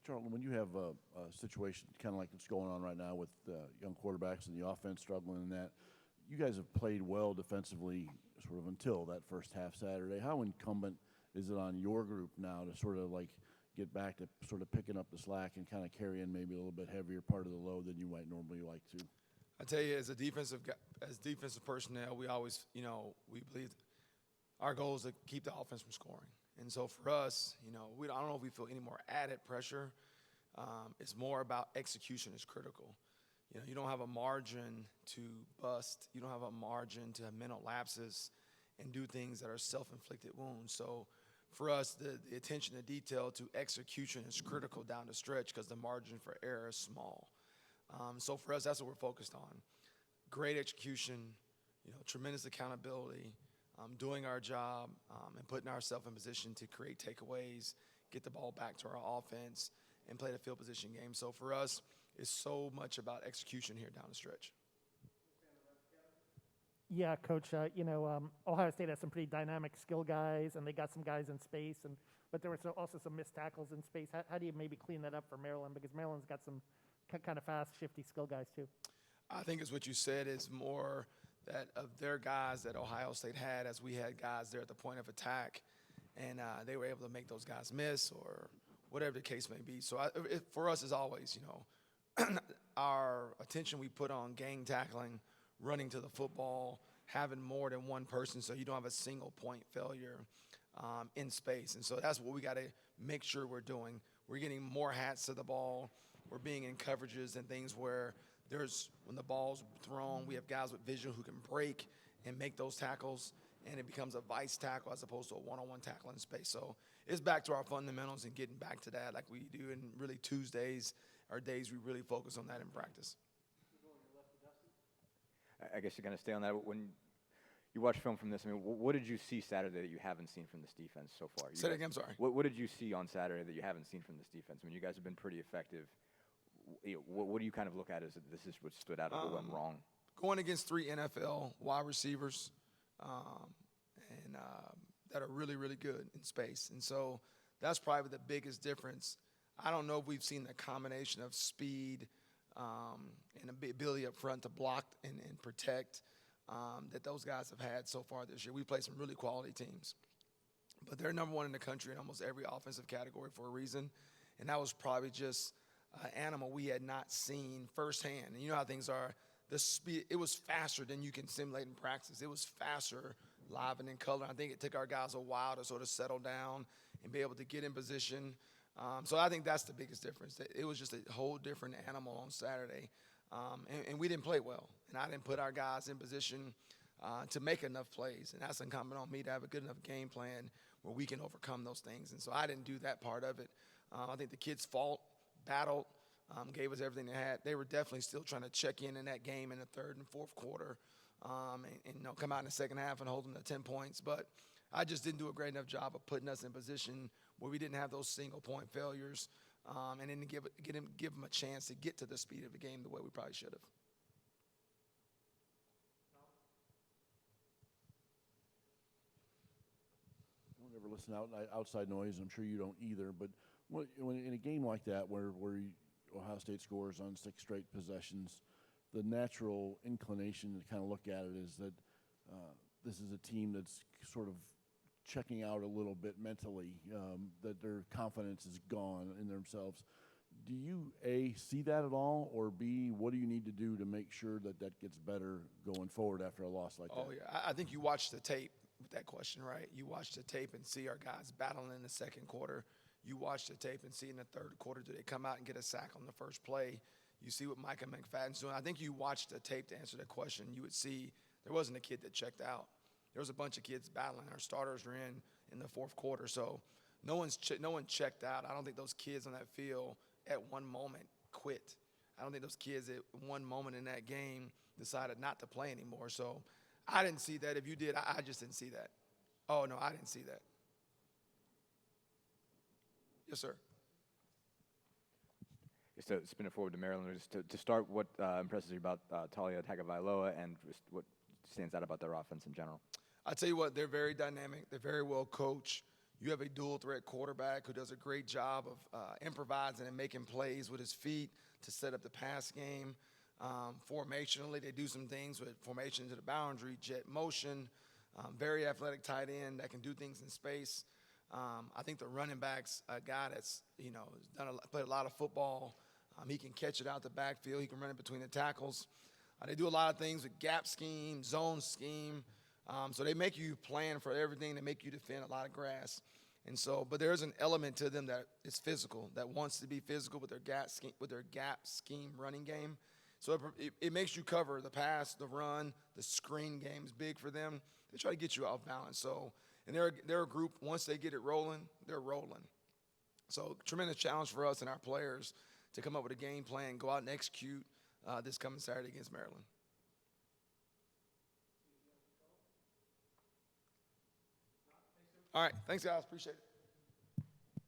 Charlton, when you have a situation kind of like what's going on right now with young quarterbacks and the offense struggling and that, you guys have played well defensively sort of until that first half Saturday. How incumbent is it on your group now to sort of like get back to sort of picking up the slack and kind of carrying maybe a little bit heavier part of the load than you might normally like to? I tell you, as defensive personnel, we always, we believe our goal is to keep the offense from scoring. And so for us, I don't know if we feel any more added pressure. It's more about execution is critical. You don't have a margin to bust. You don't have a margin to have mental lapses and do things that are self-inflicted wounds. So for us, the attention to detail to execution is critical down the stretch because the margin for error is small. So for us, that's what we're focused on. Great execution, tremendous accountability, doing our job, and putting ourselves in position to create takeaways, get the ball back to our offense, and play the field position game. So for us, it's so much about execution here down the stretch. Yeah, Coach. Ohio State has some pretty dynamic skill guys, and they got some guys in space, but there were also some missed tackles in space. How do you maybe clean that up for Maryland? Because Maryland's got some kind of fast, shifty skill guys too. I think it's what you said is more that of their guys that Ohio State had, as we had guys there at the point of attack, and they were able to make those guys miss or whatever the case may be. So for us, as always, our attention we put on gang tackling, running to the football, having more than one person so you don't have a single point failure in space. And so that's what we got to make sure we're doing. We're getting more hats to the ball. We're being in coverages and things where when the ball's thrown, we have guys with vision who can break and make those tackles, and it becomes a vice tackle as opposed to a one-on-one tackle in space. So it's back to our fundamentals and getting back to that like we do. And really Tuesdays are days we really focus on that in practice. I guess you're going to stay on that. When you watch film from this, what did you see Saturday that you haven't seen from this defense so far? Say that again, I'm sorry. What did you see on Saturday that you haven't seen from this defense? You guys have been pretty effective. What do you kind of look at as this is what stood out or what went wrong? Going against 3 NFL wide receivers that are really, really good in space. And so that's probably the biggest difference. I don't know if we've seen the combination of speed and the ability up front to block and protect that those guys have had so far this year. We played some really quality teams. But they're number one in the country in almost every offensive category for a reason. And that was probably just an animal we had not seen firsthand. And you know how things are. The speed, it was faster than you can simulate in practice. It was faster live and in color. I think it took our guys a while to sort of settle down and be able to get in position. So I think that's the biggest difference. It was just a whole different animal on Saturday. And we didn't play well. And I didn't put our guys in position to make enough plays. And that's incumbent on me to have a good enough game plan where we can overcome those things. And so I didn't do that part of it. I think the kids fought, battled, gave us everything they had. They were definitely still trying to check in that game in the third and fourth quarter and come out in the second half and hold them to 10 points. But I just didn't do a great enough job of putting us in position where we didn't have those single-point failures and then give them a chance to get to the speed of the game the way we probably should have. I don't ever listen out outside noise. I'm sure you don't either. But when in a game like that where Ohio State scores on 6 straight possessions, the natural inclination to kind of look at it is that this is a team that's sort of checking out a little bit mentally, that their confidence is gone in themselves. Do you, A, see that at all, or B, what do you need to do to make sure that that gets better going forward after a loss like that? Oh, yeah. I think you watch the tape with that question, right? You watch the tape and see our guys battling in the second quarter. You watch the tape and see in the third quarter, do they come out and get a sack on the first play? You see what Micah McFadden's doing. I think you watch the tape to answer that question. You would see there wasn't a kid that checked out. There was a bunch of kids battling. Our starters were in the fourth quarter. So no one checked out. I don't think those kids on that field at one moment quit. I don't think those kids at one moment in that game decided not to play anymore. So I didn't see that. If you did, I just didn't see that. Oh, no, I didn't see that. Yes, sir. Just to spin it forward to Maryland, just to start, what impresses you about Talia Tagovailoa and just what stands out about their offense in general? I tell you what, they're very dynamic. They're very well coached. You have a dual threat quarterback who does a great job of improvising and making plays with his feet to set up the pass game. Formationally, they do some things with formation to the boundary, jet motion, very athletic tight end that can do things in space. I think the running back's a guy that's, played a lot of football. He can catch it out the backfield. He can run it between the tackles. They do a lot of things with gap scheme, zone scheme. So they make you plan for everything. They make you defend a lot of grass. And so, but there's an element to them that is physical, that wants to be physical with their gap scheme running game. So it makes you cover the pass, the run, the screen game is big for them. They try to get you off balance. So, and they're a group, once they get it rolling, they're rolling. So tremendous challenge for us and our players to come up with a game plan, go out and execute this coming Saturday against Maryland. All right, thanks guys, appreciate it.